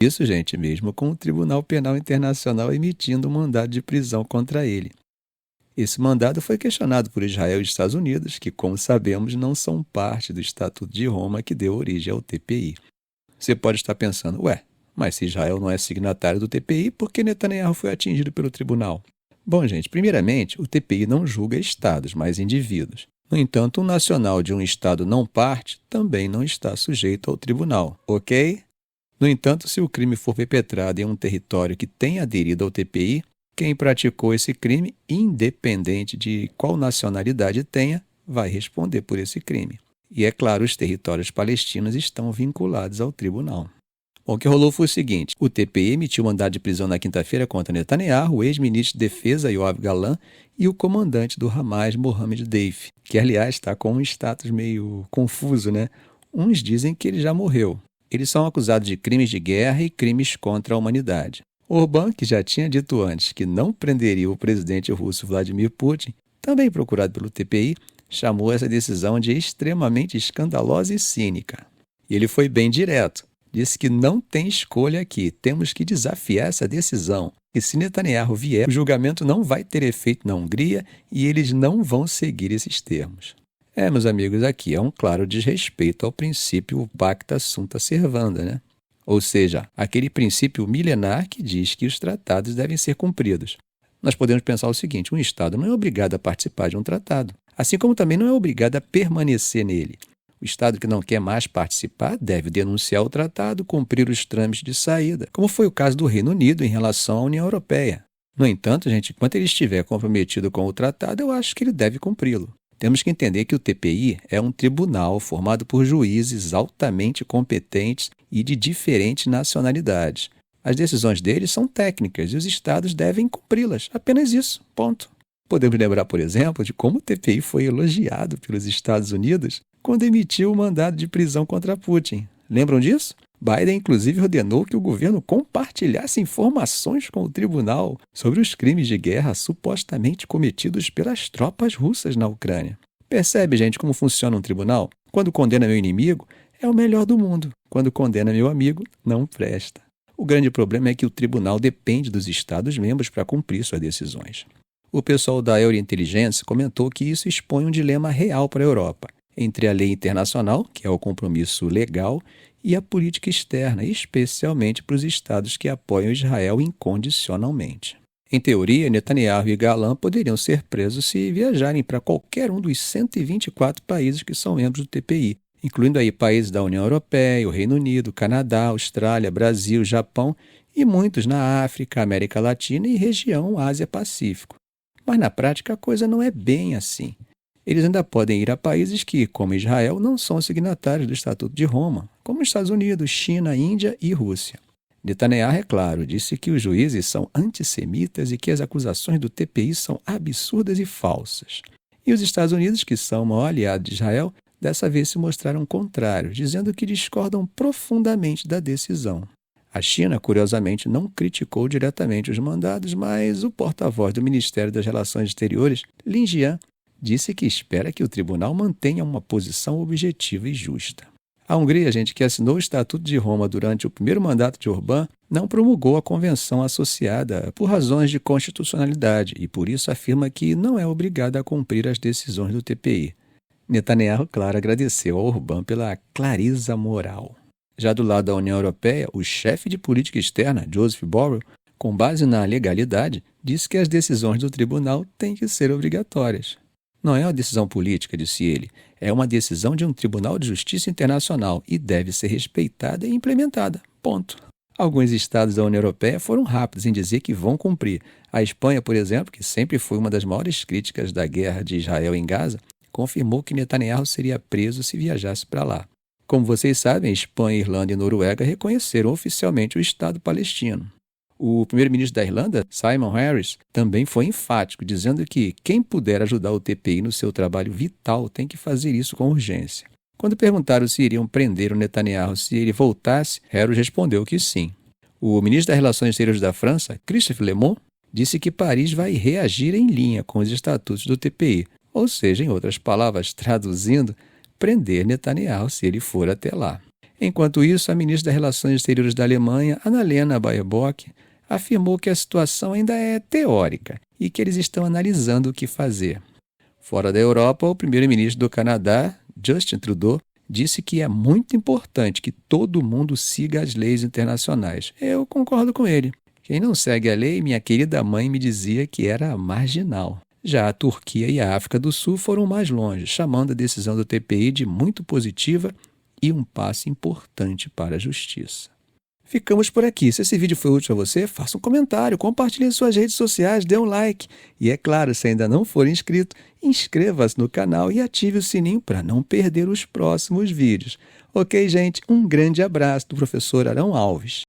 Isso, gente, mesmo com o Tribunal Penal Internacional emitindo um mandado de prisão contra ele. Esse mandado foi questionado por Israel e Estados Unidos, que, como sabemos, não são parte do Estatuto de Roma que deu origem ao TPI. Você pode estar pensando, mas se Israel não é signatário do TPI, por que Netanyahu foi atingido pelo tribunal? Bom, gente, primeiramente, o TPI não julga estados, mas indivíduos. No entanto, um nacional de um estado não parte também não está sujeito ao tribunal, ok? No entanto, se o crime for perpetrado em um território que tenha aderido ao TPI, quem praticou esse crime, independente de qual nacionalidade tenha, vai responder por esse crime. E é claro, os territórios palestinos estão vinculados ao tribunal. Bom, o que rolou foi o seguinte: o TPI emitiu mandado de prisão na quinta-feira contra Netanyahu, o ex-ministro de Defesa Yoav Gallant e o comandante do Hamas, Mohamed Deif, que aliás está com um status meio confuso, né? Uns dizem que ele já morreu. Eles são acusados de crimes de guerra e crimes contra a humanidade. Orbán, que já tinha dito antes que não prenderia o presidente russo Vladimir Putin, também procurado pelo TPI, chamou essa decisão de extremamente escandalosa e cínica. E ele foi bem direto. Disse que não tem escolha aqui, temos que desafiar essa decisão. E se Netanyahu vier, o julgamento não vai ter efeito na Hungria e eles não vão seguir esses termos. Meus amigos, aqui é um claro desrespeito ao princípio pacta sunt servanda, né? Ou seja, aquele princípio milenar que diz que os tratados devem ser cumpridos. Nós podemos pensar o seguinte: um Estado não é obrigado a participar de um tratado, assim como também não é obrigado a permanecer nele. O Estado que não quer mais participar deve denunciar o tratado, cumprir os trâmites de saída, como foi o caso do Reino Unido em relação à União Europeia. No entanto, gente, enquanto ele estiver comprometido com o tratado, eu acho que ele deve cumpri-lo. Temos que entender que o TPI é um tribunal formado por juízes altamente competentes e de diferentes nacionalidades. As decisões deles são técnicas e os estados devem cumpri-las. Apenas isso, ponto. Podemos lembrar, por exemplo, de como o TPI foi elogiado pelos Estados Unidos quando emitiu o mandado de prisão contra Putin. Lembram disso? Biden, inclusive, ordenou que o governo compartilhasse informações com o tribunal sobre os crimes de guerra supostamente cometidos pelas tropas russas na Ucrânia. Percebe, gente, como funciona um tribunal? Quando condena meu inimigo, é o melhor do mundo. Quando condena meu amigo, não presta. O grande problema é que o tribunal depende dos Estados-membros para cumprir suas decisões. O pessoal da Eurointelligence comentou que isso expõe um dilema real para a Europa, entre a lei internacional, que é o compromisso legal, e a política externa, especialmente para os estados que apoiam Israel incondicionalmente. Em teoria, Netanyahu e Gallant poderiam ser presos se viajarem para qualquer um dos 124 países que são membros do TPI, incluindo aí países da União Europeia, o Reino Unido, Canadá, Austrália, Brasil, Japão e muitos na África, América Latina e região Ásia-Pacífico. Mas na prática a coisa não é bem assim. Eles ainda podem ir a países que, como Israel, não são signatários do Estatuto de Roma, como Estados Unidos, China, Índia e Rússia. Netanyahu, é claro, disse que os juízes são antissemitas e que as acusações do TPI são absurdas e falsas. E os Estados Unidos, que são o maior aliado de Israel, dessa vez se mostraram contrários, dizendo que discordam profundamente da decisão. A China, curiosamente, não criticou diretamente os mandados, mas o porta-voz do Ministério das Relações Exteriores, Lin Jian, disse que espera que o tribunal mantenha uma posição objetiva e justa. A Hungria, gente, que assinou o Estatuto de Roma durante o primeiro mandato de Orbán, não promulgou a convenção associada por razões de constitucionalidade e por isso afirma que não é obrigada a cumprir as decisões do TPI. Netanyahu, claro, agradeceu a Orbán pela clareza moral. Já do lado da União Europeia, o chefe de política externa, Joseph Borrell, com base na legalidade, disse que as decisões do tribunal têm que ser obrigatórias. Não é uma decisão política, disse ele, é uma decisão de um Tribunal de Justiça Internacional e deve ser respeitada e implementada. Ponto. Alguns estados da União Europeia foram rápidos em dizer que vão cumprir. A Espanha, por exemplo, que sempre foi uma das maiores críticas da guerra de Israel em Gaza, confirmou que Netanyahu seria preso se viajasse para lá. Como vocês sabem, Espanha, Irlanda e Noruega reconheceram oficialmente o Estado palestino. O primeiro-ministro da Irlanda, Simon Harris, também foi enfático, dizendo que quem puder ajudar o TPI no seu trabalho vital tem que fazer isso com urgência. Quando perguntaram se iriam prender o Netanyahu se ele voltasse, Harris respondeu que sim. O ministro das Relações Exteriores da França, Christophe Lemon, disse que Paris vai reagir em linha com os estatutos do TPI, ou seja, em outras palavras, traduzindo, prender Netanyahu se ele for até lá. Enquanto isso, a ministra das Relações Exteriores da Alemanha, Annalena Baerbock, afirmou que a situação ainda é teórica e que eles estão analisando o que fazer. Fora da Europa, o primeiro-ministro do Canadá, Justin Trudeau, disse que é muito importante que todo mundo siga as leis internacionais. Eu concordo com ele. Quem não segue a lei, minha querida mãe me dizia que era marginal. Já a Turquia e a África do Sul foram mais longe, chamando a decisão do TPI de muito positiva e um passo importante para a justiça. Ficamos por aqui. Se esse vídeo foi útil a você, faça um comentário, compartilhe em suas redes sociais, dê um like. E é claro, se ainda não for inscrito, inscreva-se no canal e ative o sininho para não perder os próximos vídeos. Ok, gente? Um grande abraço do professor Arão Alves.